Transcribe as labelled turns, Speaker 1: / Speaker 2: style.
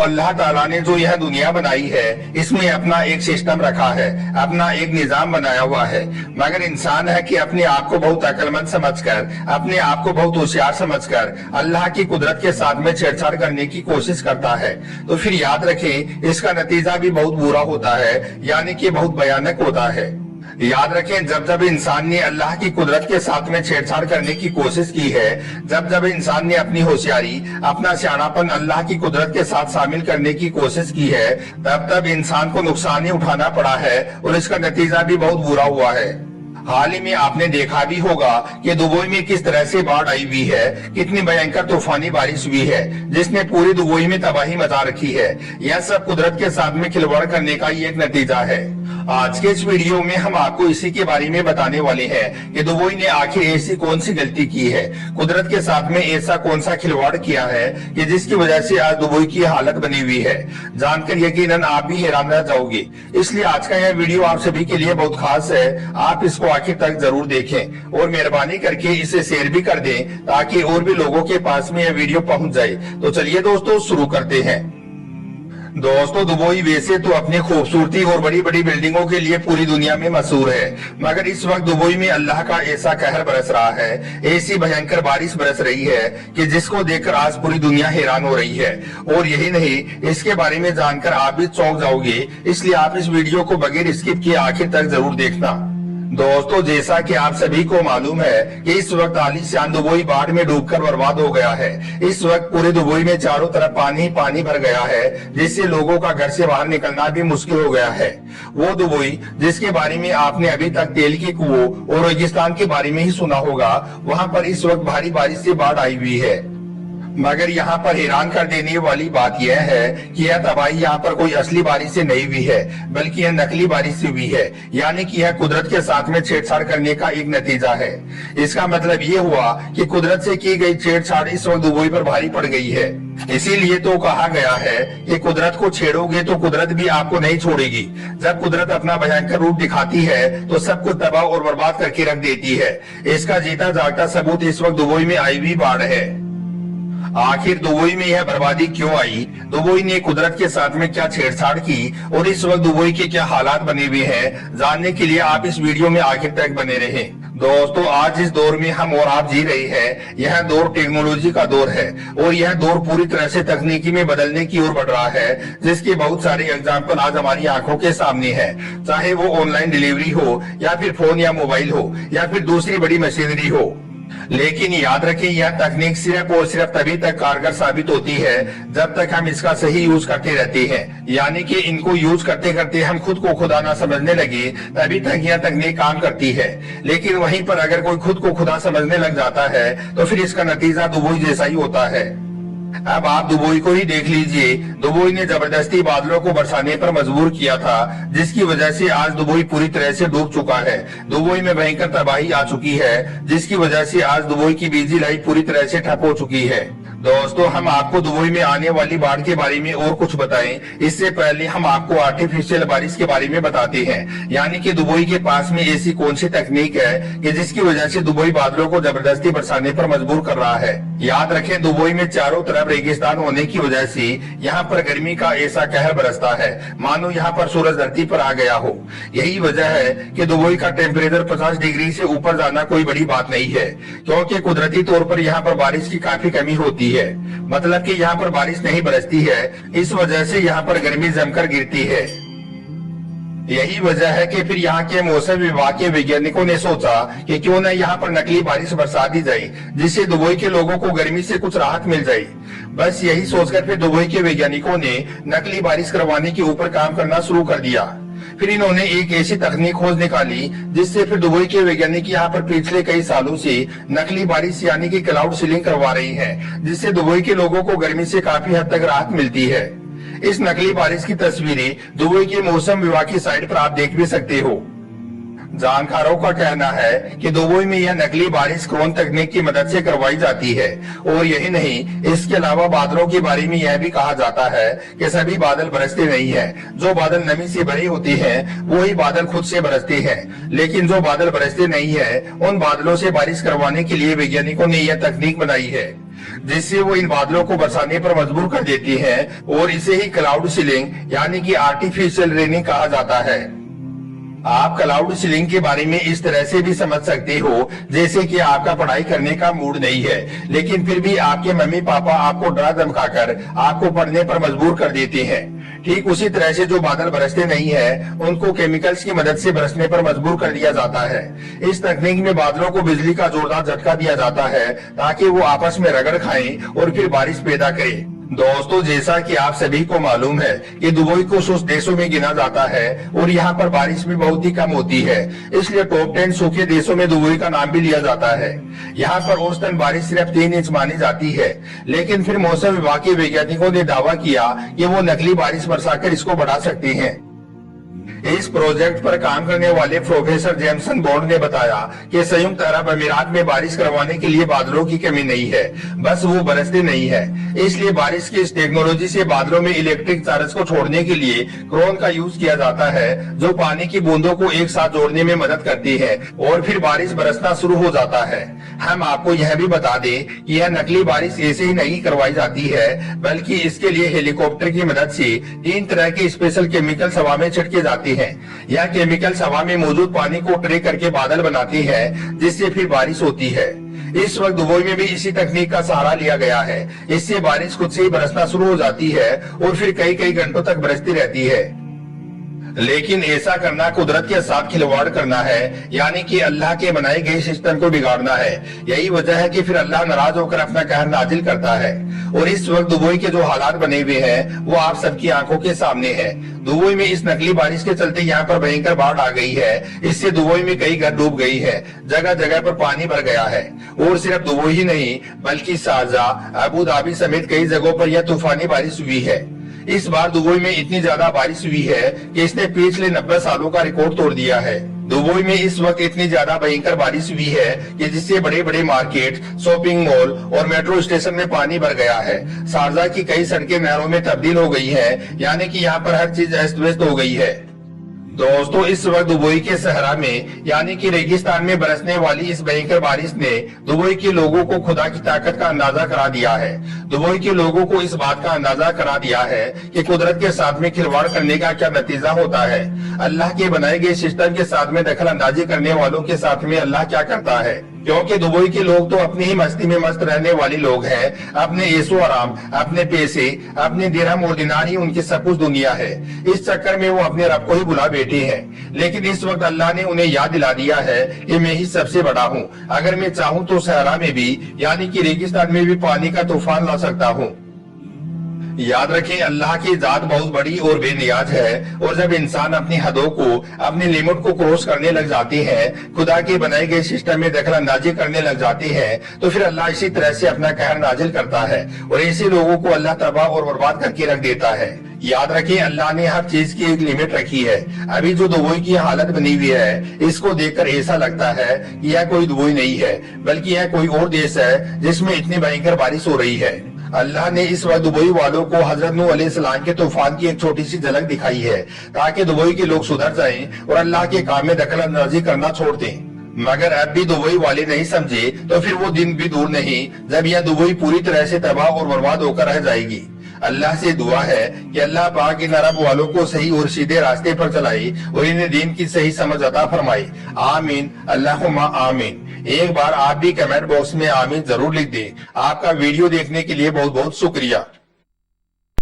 Speaker 1: अल्लाह ताला ने जो यह दुनिया बनाई है इसमें अपना एक सिस्टम रखा है, अपना एक निजाम बनाया हुआ है। मगर इंसान है कि अपने आप को बहुत अक्लमंद समझकर, अपने आप को बहुत होशियार समझकर अल्लाह की कुदरत के साथ में छेड़छाड़ करने की कोशिश करता है। तो फिर याद रखें, इसका नतीजा भी बहुत बुरा होता है, यानी कि बहुत भयानक होता है। याद रखें, जब जब इंसान ने अल्लाह की कुदरत के साथ में छेड़छाड़ करने की कोशिश की है, जब जब इंसान ने अपनी होशियारी, अपना सियानापन अल्लाह की कुदरत के साथ शामिल करने की कोशिश की है, तब तब इंसान को नुकसान ही उठाना पड़ा है और इसका नतीजा भी बहुत बुरा हुआ है। हाल ही में आपने देखा भी होगा कि दुबई में किस तरह से बाढ़ आई हुई है, कितनी भयंकर तूफानी बारिश हुई है जिसने पूरी दुबई में तबाही मचा रखी है। यह सब कुदरत के साथ में खिलवाड़ करने का ही एक नतीजा है। आज के इस वीडियो में हम आपको इसी के बारे में बताने वाले हैं कि दुबई ने आखिर ऐसी कौन सी गलती की है, कुदरत के साथ में ऐसा कौन सा खिलवाड़ किया है कि जिसकी वजह से आज दुबई की हालत बनी हुई है। जानकर यकीनन आप भी हैरान रह जाओगे। इसलिए आज का यह वीडियो आप सभी के लिए बहुत खास है। आप इसको आखिर तक जरूर देखें और मेहरबानी करके इसे शेयर भी कर दें ताकि और भी लोगों के पास में यह वीडियो पहुंच जाए। तो चलिए दोस्तों शुरू करते हैं। दोस्तों, दुबई वैसे तो अपनी खूबसूरती और बड़ी बड़ी बिल्डिंगों के लिए पूरी दुनिया में मशहूर है, मगर इस वक्त दुबई में अल्लाह का ऐसा कहर बरस रहा है, ऐसी भयंकर बारिश बरस रही है कि जिसको देखकर आज पूरी दुनिया हैरान हो रही है। और यही नहीं, इसके बारे में जानकर आप भी चौंक जाओगे। इसलिए आप इस वीडियो को बगैर स्किप किए आखिर तक जरूर देखना। दोस्तों, जैसा कि आप सभी को मालूम है कि इस वक्त आलीशान दुबई बाढ़ में डूबकर बर्बाद हो गया है। इस वक्त पूरे दुबई में चारों तरफ पानी पानी भर गया है, जिससे लोगों का घर से बाहर निकलना भी मुश्किल हो गया है। वो दुबई जिसके बारे में आपने अभी तक तेल के कुओं और रेगिस्तान के बारे में ही सुना होगा, वहाँ पर इस वक्त भारी बारिश से बाढ़ आई हुई है। मगर यहाँ पर हैरान कर देने वाली बात यह है कि यह तबाही यहाँ पर कोई असली बारिश से नहीं हुई है, बल्कि यह नकली बारिश से हुई है। यानी कि यह कुदरत के साथ में छेड़छाड़ करने का एक नतीजा है। इसका मतलब ये हुआ कि कुदरत से की गई छेड़छाड़ इस वक्त दुबई पर भारी पड़ गई है। इसीलिए तो कहा गया है कि कुदरत को छेड़ोगे तो कुदरत भी आपको नहीं छोड़ेगी। जब कुदरत अपना भयंकर रूप दिखाती है तो सब कुछ तबाह और बर्बाद करके रख देती है। इसका जीता जागता सबूत इस वक्त दुबई में आई हुई बाढ़ है। आखिर दुबई में यह बर्बादी क्यों आई, दुबई ने कुदरत के साथ में क्या छेड़छाड़ की और इस वक्त दुबई के क्या हालात बने हुए हैं, जानने के लिए आप इस वीडियो में आखिर तक बने रहें। दोस्तों, आज इस दौर में हम और आप जी रहे हैं, यह दौर टेक्नोलॉजी का दौर है और यह दौर पूरी तरह से तकनीकी में बदलने की ओर बढ़ रहा है, जिसके बहुत सारे एग्जाम्पल आज हमारी आंखों के सामने है। चाहे वो ऑनलाइन डिलीवरी हो या फिर फोन या मोबाइल हो या फिर दूसरी बड़ी मशीनरी हो। लेकिन याद रखें, यह तकनीक सिर्फ और सिर्फ तभी तक कारगर साबित होती है जब तक हम इसका सही यूज करते रहते हैं। यानी कि इनको यूज करते करते हम खुद को खुदा ना समझने लगे, तभी तक यह तकनीक काम करती है। लेकिन वहीं पर अगर कोई खुद को खुदा समझने लग जाता है तो फिर इसका नतीजा दुबई जैसा ही होता है। अब आप दुबई को ही देख लीजिए। दुबई ने जबरदस्ती बादलों को बरसाने पर मजबूर किया था, जिसकी वजह से आज दुबई पूरी तरह से डूब चुका है। दुबई में भयंकर तबाही आ चुकी है, जिसकी वजह से आज दुबई की बिजली लाइट पूरी तरह से ठप हो चुकी है। दोस्तों, हम आपको दुबई में आने वाली बाढ़ के बारे में और कुछ बताएं, इससे पहले हम आपको आर्टिफिशियल बारिश के बारे में बताते हैं। यानी कि दुबई के पास में ऐसी कौन सी तकनीक है कि जिसकी वजह से दुबई बादलों को जबरदस्ती बरसाने पर मजबूर कर रहा है। याद रखें, दुबई में चारों तरफ रेगिस्तान होने की वजह से यहाँ पर गर्मी का ऐसा कहर बरसता है मानो यहाँ पर सूरज धरती पर आ गया हो। यही वजह है कि दुबई का टेम्परेचर 50 डिग्री से ऊपर जाना कोई बड़ी बात नहीं है, क्योंकि कुदरती तौर पर यहाँ पर बारिश की काफी कमी होती है। मतलब कि यहाँ पर बारिश नहीं बरसती है, इस वजह से यहाँ पर गर्मी जमकर गिरती है। यही वजह है कि फिर यहाँ के मौसम विभाग के वैज्ञानिकों ने सोचा कि क्यों न यहाँ पर नकली बारिश बरसा दी जाए, जिससे दुबई के लोगों को गर्मी से कुछ राहत मिल जाए। बस यही सोचकर फिर दुबई के वैज्ञानिकों ने नकली बारिश करवाने के ऊपर काम करना शुरू कर दिया। फिर इन्होंने एक ऐसी तकनीक खोज निकाली जिससे फिर दुबई के वैज्ञानिक यहाँ पर पिछले कई सालों से नकली बारिश यानी कि क्लाउड सीलिंग करवा रही हैं, जिससे दुबई के लोगों को गर्मी से काफी हद तक राहत मिलती है। इस नकली बारिश की तस्वीरें दुबई के मौसम विभाग की साइट पर आप देख भी सकते हो। जानकारों का कहना है कि दुबई में यह नकली बारिश ड्रोन तकनीक की मदद से करवाई जाती है। और यही नहीं, इसके अलावा बादलों के बारे में यह भी कहा जाता है कि सभी बादल बरसते नहीं हैं। जो बादल नमी से भरे होते हैं वही बादल खुद से बरसते हैं, लेकिन जो बादल बरसते नहीं है उन बादलों से बारिश करवाने के लिए वैज्ञानिकों ने यह तकनीक बनाई है। جس سے وہ ان بادلوں کو برسانے پر مجبور کر دیتی ہیں اور اسے ہی کلاؤڈ سیلنگ یعنی کہ آرٹیفیشل ریننگ کہا جاتا ہے۔ آپ کلاؤڈ سیلنگ کے بارے میں اس طرح سے بھی سمجھ سکتے ہو جیسے کہ آپ کا پڑھائی کرنے کا موڈ نہیں ہے، لیکن پھر بھی آپ کے ممی پاپا آپ کو ڈرا دھمکا کر آپ کو پڑھنے پر مجبور کر دیتے ہیں۔ ٹھیک اسی طرح سے جو بادل برستے نہیں ہیں ان کو کیمیکلز کی مدد سے برسنے پر مجبور کر دیا جاتا ہے۔ اس تکنیک میں بادلوں کو بجلی کا زوردار جھٹکا دیا جاتا ہے تاکہ وہ آپس میں رگڑ کھائیں اور پھر بارش پیدا کریں۔ دوستو، جیسا کہ آپ سبھی کو معلوم ہے کہ دبئی کو سوکھ دیشوں میں گنا جاتا ہے اور یہاں پر بارش بھی بہت ہی کم ہوتی ہے، اس لیے ٹاپ 10 سوکھے دیشوں میں دبئی کا نام بھی لیا جاتا ہے۔ یہاں پر اوسطن بارش صرف 3 انچ مانی جاتی ہے، لیکن پھر موسم وباگ کے ویگیانکوں نے دعویٰ کیا کہ وہ نقلی بارش برسا کر اس کو بڑھا سکتے ہیں۔ اس پروجیکٹ پر کام کرنے والے پروفیسر جیمسن بونڈ نے بتایا کہ سیونکت عرب امارات میں بارش کروانے کے لیے بادلوں کی کمی نہیں ہے، بس وہ برستے نہیں ہے۔ اس لیے بارش کی اس ٹیکنالوجی سے بادلوں میں الیکٹرک چارج کو چھوڑنے کے لیے کرون کا یوز کیا جاتا ہے، جو پانی کی بوندوں کو ایک ساتھ جوڑنے میں مدد کرتی ہے اور پھر بارش برسنا شروع ہو جاتا ہے۔ ہم آپ کو یہ بھی بتا دیں کہ یہ نقلی بارش ایسے ہی نہیں کروائی جاتی ہے، بلکہ اس کے لیے ہیلی کاپٹر کی مدد سے 3 طرح کے اسپیشل کیمیکل ہوا میں چھڑکے جاتی ہیں۔ یہ کیمیکل ہوا میں موجود پانی کو ٹریک کر کے بادل بناتی ہے، جس سے پھر بارش ہوتی ہے۔ اس وقت دبئی میں بھی اسی تکنیک کا سہارا لیا گیا ہے۔ اس سے بارش خود سے ہی برسنا شروع ہو جاتی ہے اور پھر کئی گھنٹوں تک برستی رہتی ہے۔ لیکن ایسا کرنا قدرت کے ساتھ کھلواڑ کرنا ہے، یعنی کہ اللہ کے بنائے گئے سسٹم کو بگاڑنا ہے۔ یہی وجہ ہے کہ پھر اللہ ناراض ہو کر اپنا قہر نازل کرتا ہے۔ اور اس وقت دبئی کے جو حالات بنے ہوئے ہیں وہ آپ سب کی آنکھوں کے سامنے ہے۔ دبئی میں اس نقلی بارش کے چلتے یہاں پر بھینکر باڑھ آ گئی ہے۔ اس سے دبئی میں کئی گھر ڈوب گئی ہے، جگہ جگہ پر پانی بھر گیا ہے۔ اور صرف دبئی ہی نہیں بلکہ شارجہ، ابوظہبی سمیت کئی جگہوں پر یہ طوفانی بارش ہوئی ہے۔ اس بار دبئی میں اتنی زیادہ بارش ہوئی ہے کہ اس نے پچھلے 90 سالوں کا ریکارڈ توڑ دیا ہے۔ دبئی میں اس وقت اتنی زیادہ بھینکر بارش ہوئی ہے کہ جس سے بڑے بڑے مارکیٹ، شاپنگ مال اور میٹرو اسٹیشن میں پانی بھر گیا ہے۔ شارجہ کی کئی سڑکیں نہروں میں تبدیل ہو گئی ہیں، یعنی کہ یہاں پر ہر چیز است وست ہو گئی ہے۔ دوستو، اس وقت دبئی کے صحرا میں یعنی کہ ریگستان میں برسنے والی اس بھینکر بارش نے دبئی کے لوگوں کو خدا کی طاقت کا اندازہ کرا دیا ہے۔ دبئی کے لوگوں کو اس بات کا اندازہ کرا دیا ہے کہ قدرت کے ساتھ میں کھلواڑ کرنے کا کیا نتیجہ ہوتا ہے۔ اللہ کے بنائے گئے سسٹم کے ساتھ میں دخل اندازی کرنے والوں کے ساتھ میں اللہ کیا کرتا ہے۔ کیونکہ دبئی کے لوگ تو اپنی ہی مستی میں مست رہنے والے لوگ ہیں، اپنے عیش و آرام، اپنے پیسے، اپنے درہم اور دینار ہی ان کی سب کچھ دنیا ہے۔ اس چکر میں وہ اپنے رب کو ہی بلا بیٹھے ہیں۔ لیکن اس وقت اللہ نے انہیں یاد دلا دیا ہے کہ میں ہی سب سے بڑا ہوں۔ اگر میں چاہوں تو صحرا میں بھی یعنی کہ ریگستان میں بھی پانی کا طوفان لا سکتا ہوں۔ یاد رکھیں، اللہ کی ذات بہت بڑی اور بے نیاز ہے، اور جب انسان اپنی حدوں کو، اپنی لمٹ کو کراس کرنے لگ جاتے ہیں، خدا کے بنائے گئے سسٹم میں دخل اندازی کرنے لگ جاتے ہیں، تو پھر اللہ اسی طرح سے اپنا قہر نازل کرتا ہے اور ایسے لوگوں کو اللہ تباہ اور برباد کر کے رکھ دیتا ہے۔ یاد رکھیں، اللہ نے ہر چیز کی ایک لمٹ رکھی ہے۔ ابھی جو دبئی کی حالت بنی ہوئی ہے، اس کو دیکھ کر ایسا لگتا ہے کہ یہ کوئی دبئی نہیں ہے، بلکہ یہ کوئی اور دیش ہے جس میں اتنی بھینکر بارش ہو رہی ہے۔ اللہ نے اس وقت دبئی والوں کو حضرت نوح علیہ السلام کے طوفان کی ایک چھوٹی سی جھلک دکھائی ہے تاکہ دبئی کے لوگ سدھر جائیں اور اللہ کے کام میں دخل اندازی کرنا چھوڑ دیں۔ مگر اب بھی دبئی والے نہیں سمجھے تو پھر وہ دن بھی دور نہیں جب یہ دبئی پوری طرح سے تباہ اور برباد ہو کر رہ جائے گی۔ اللہ سے دعا ہے کہ اللہ پاک ان عرب والوں کو صحیح اور سیدھے راستے پر چلائے اور انہیں دین کی صحیح سمجھ عطا فرمائے۔ آمین، اللہم آمین۔ ایک بار آپ بھی کمنٹ باکس میں آمین ضرور لکھ دیں۔ آپ کا ویڈیو دیکھنے کے لیے بہت بہت شکریہ۔